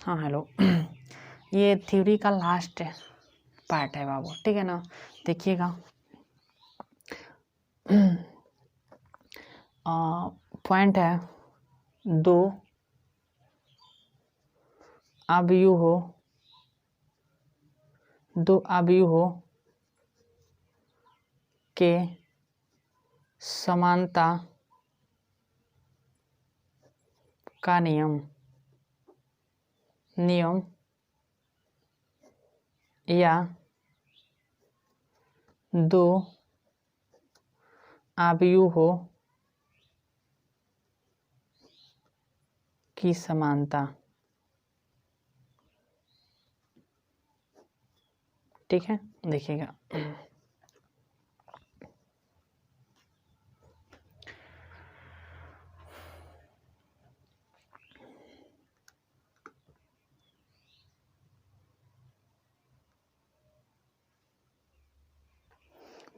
हाँ हेलो। ये थ्योरी का लास्ट पार्ट है बाबू, ठीक है ना। देखिएगा, पॉइंट है, दो अवयवों के समानता का नियम या दो अवयवों की समानता, ठीक है। देखिएगा,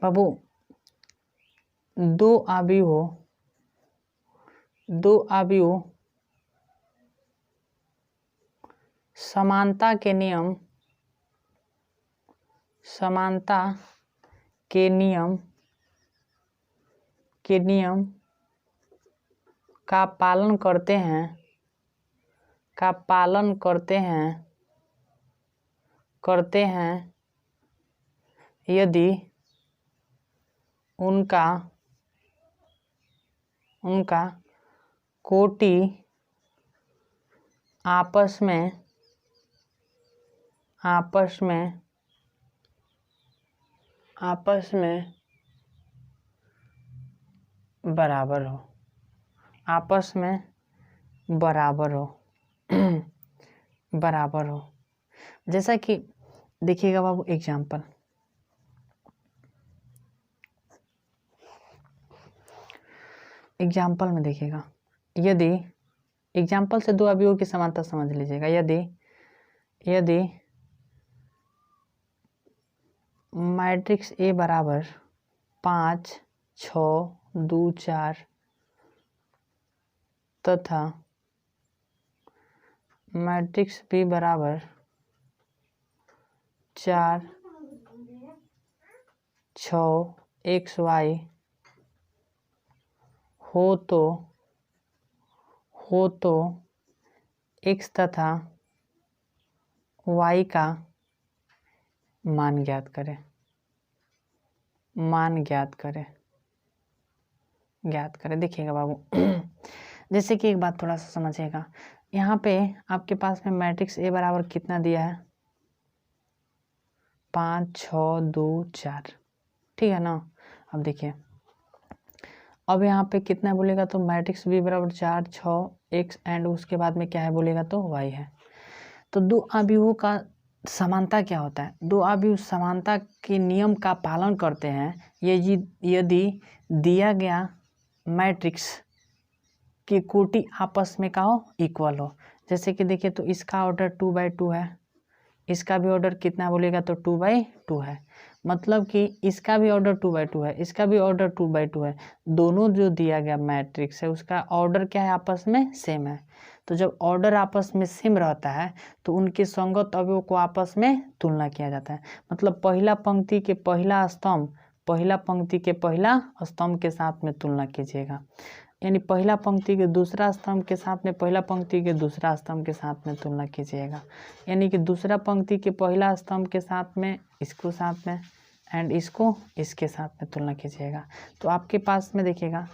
बाबू दो अवयव समानता के नियम का पालन करते हैं यदि उनका कोटि आपस में बराबर हो। जैसा कि देखिएगा बाबू, एग्जाम्पल में देखिएगा, यदि एग्जाम्पल से दो अवयवों की समानता समझ लीजिएगा। यदि मैट्रिक्स ए बराबर 5, 6, 2, 4 तथा मैट्रिक्स बी बराबर 4, 6 XY हो तो x तथा y का मान ज्ञात करें। देखिएगा बाबू, जैसे कि एक बात थोड़ा सा समझिएगा, यहाँ पे आपके पास में मैट्रिक्स ए बराबर कितना दिया है, 5, 6, 2, 4, ठीक है ना। अब देखिए, अब यहाँ पे कितना बोलेगा तो मैट्रिक्स बी बराबर 4, 6 x एंड उसके बाद में क्या है बोलेगा तो y है। तो दो अवयवों का समानता क्या होता है, दो अवयव समानता के नियम का पालन करते हैं यदि दिया गया मैट्रिक्स की कोटि आपस में का हो, इक्वल हो। जैसे कि देखिए, तो इसका ऑर्डर 2/2 है, इसका भी ऑर्डर कितना बोलेगा तो 2/2 है। मतलब कि इसका भी ऑर्डर 2/2 है, इसका भी ऑर्डर 2/2 है। दोनों जो दिया गया मैट्रिक्स है उसका ऑर्डर क्या है, आपस में सेम है। तो जब ऑर्डर आपस में सेम रहता है तो उनके संगत अवयवों को आपस में तुलना किया जाता है। मतलब पहिला पंक्ति के पहिला स्तंभ के साथ में तुलना कीजिएगा, यानी पहिला पंक्ति के दूसरा स्तंभ के साथ में पहिला पंक्ति के दूसरा स्तंभ के साथ में तुलना कीजिएगा, यानी कि दूसरा पंक्ति के पहिला स्तंभ के साथ में इसको साथ में एंड इसको इसके साथ में तुलना कीजिएगा। तो आपके पास में देखिएगा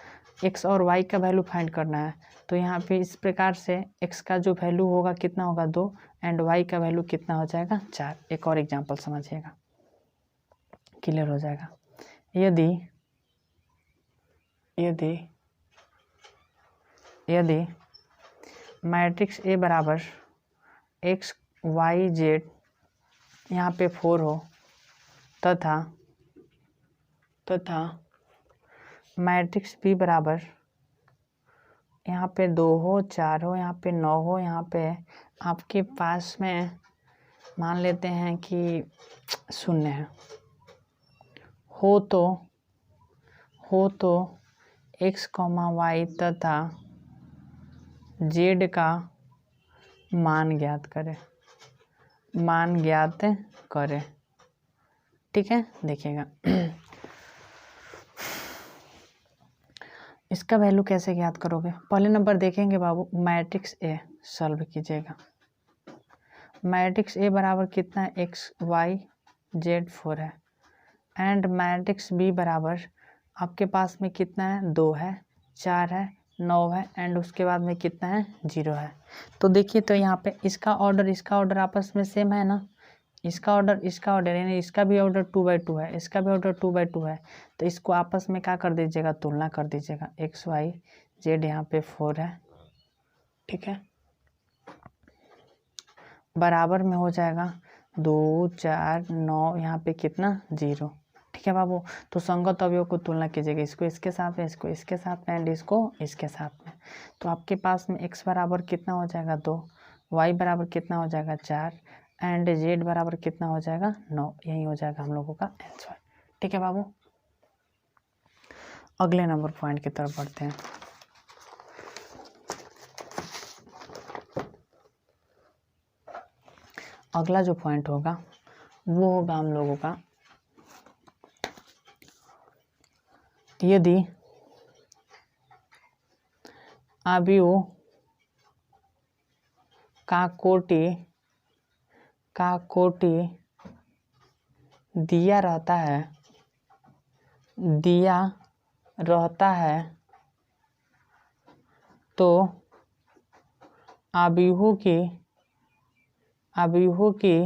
x और y का वैल्यू फाइंड करना है। तो यहाँ पे इस प्रकार से x का जो वैल्यू होगा कितना होगा 2 एंड y का वैल्यू कितना हो जाएगा 4। एक और एग्जाम्पल समझिएगा, क्लियर हो जाएगा। यदि मैट्रिक्स ए बराबर x y z यहाँ पे 4 हो तथा मैट्रिक्स बी बराबर यहाँ पे 2 हो, 4 हो, यहाँ पे 9 हो, यहाँ पे आपके पास में मान लेते हैं कि 0 है, हो तो x, y तथा z का मान ज्ञात करें, मान ज्ञात करें। ठीक है, देखिएगा इसका वैल्यू कैसे ज्ञात करोगे। पहले नंबर देखेंगे बाबू, मैट्रिक्स ए सॉल्व कीजिएगा। मैट्रिक्स ए बराबर कितना है, एक्स वाई जेड 4 है। एंड मैट्रिक्स बी बराबर आपके पास में कितना है, 2 है, 4 है, 9 है, एंड उसके बाद में कितना है, 0 है। तो देखिए, तो यहाँ पे इसका ऑर्डर आपस में सेम है ना, इसका ऑर्डर यानी इसका भी ऑर्डर 2/2 है, इसका भी ऑर्डर 2/2 है। तो इसको आपस में क्या कर दीजिएगा, तुलना कर दीजिएगा। एक्स वाई जेड यहाँ पे 4 है, ठीक है, बराबर में हो जाएगा 2 4 9, यहाँ पे कितना, 0। ठीक है बाबू, तो संगत अवयव को तुलना कीजिएगा, इसको इसके साथ में, इसको इसके साथ में, एंड इसको इसके साथ में। तो आपके पास में x बराबर कितना हो जाएगा, 2, y बराबर कितना हो जाएगा, 4, एंड z बराबर कितना हो जाएगा, 9। यही हो जाएगा हम लोगों का आंसर। ठीक है बाबू, अगले नंबर पॉइंट की तरफ बढ़ते हैं। अगला जो पॉइंट होगा वो होगा हम लोगों का, यदि अवयव का कोटि दिया रहता है तो अवयवों की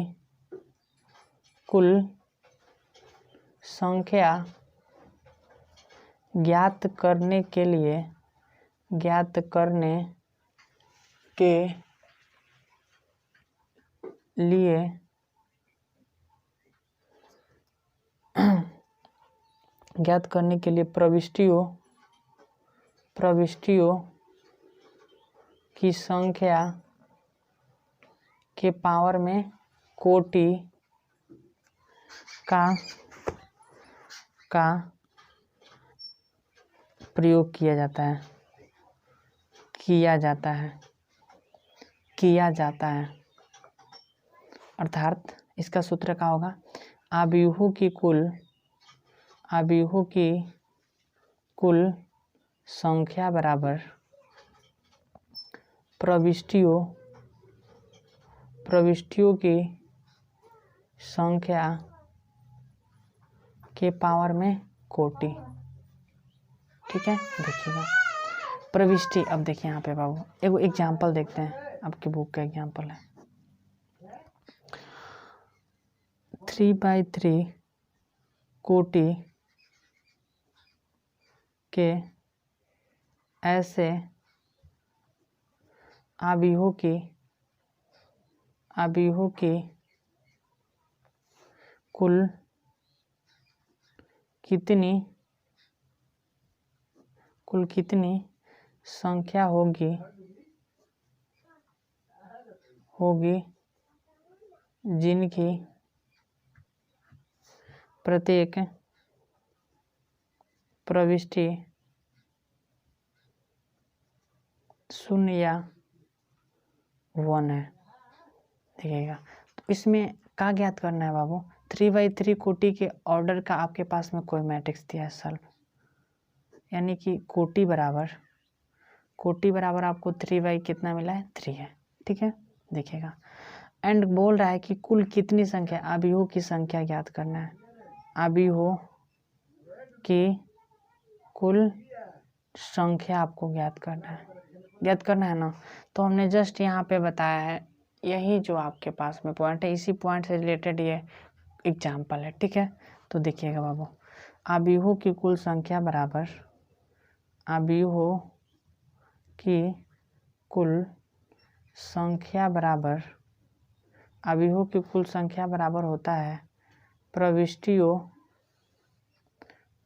कुल संख्या ज्ञात करने के लिए प्रविष्टियों की संख्या के पावर में कोटि का प्रयोग किया जाता है। अर्थात इसका सूत्र क्या होगा, अवयवों की कुल संख्या बराबर प्रविष्टियों की संख्या के पावर में कोटि। ठीक है, देखिएगा प्रविष्टि। अब देखिए यहाँ पे बाबू एक एग्जाम्पल देखते हैं, आपकी बुक का एग्जाम्पल है 3/3 कोटि के ऐसे अवयवों की कुल कितनी संख्या होगी जिनकी प्रत्येक प्रविष्टि 0 या 1 है। देखिएगा, तो इसमें क्या ज्ञात करना है बाबू, 3/3 कोटि के ऑर्डर का आपके पास में कोई मैट्रिक्स दिया है सॉल्व, यानी कि कोटि बराबर आपको 3 कितना मिला है, 3 है। ठीक है, देखिएगा, एंड बोल रहा है कि कुल कितनी संख्या, अवयवों की संख्या ज्ञात करना है, अवयवों की कुल संख्या आपको ज्ञात करना है ना। तो हमने जस्ट यहाँ पे बताया है, यही जो आपके पास में पॉइंट है, इसी पॉइंट से रिलेटेड ये एग्जाम्पल है। ठीक है, तो देखिएगा बाबू, अवयवों की कुल संख्या बराबर अवयवों की कुल संख्या बराबर होता है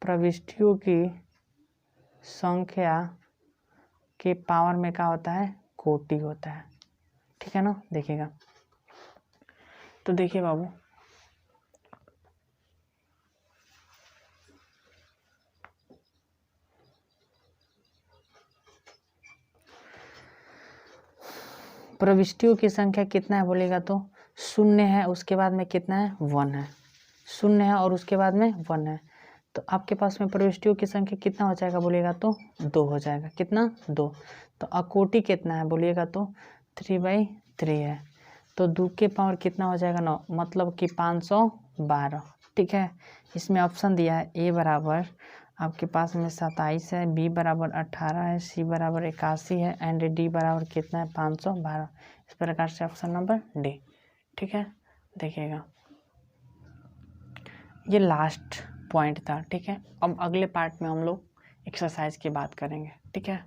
प्रविष्टियों की संख्या के पावर में क्या होता है, कोटि होता है। ठीक है ना, देखिएगा, तो देखिए बाबू प्रविष्टियों की संख्या कितना है बोलेगा तो 0 है, उसके बाद में कितना है 1 है, 0 है और उसके बाद में 1 है, तो आपके पास में प्रविष्टियों की संख्या कितना हो जाएगा बोलेगा तो 2 हो जाएगा। कितना 2। तो अकोटि कितना है बोलिएगा तो 3/3 है, तो 2 के पावर कितना हो जाएगा 9, मतलब कि 512। ठीक है, इसमें ऑप्शन दिया है ए बराबर आपके पास में 27 है, बी बराबर 18 है, सी बराबर 81 है एंड डी बराबर कितना है 512। इस प्रकार से ऑप्शन नंबर डी। ठीक है, देखिएगा ये लास्ट पॉइंट था। ठीक है, अब अगले पार्ट में हम लोग एक्सरसाइज की बात करेंगे। ठीक है।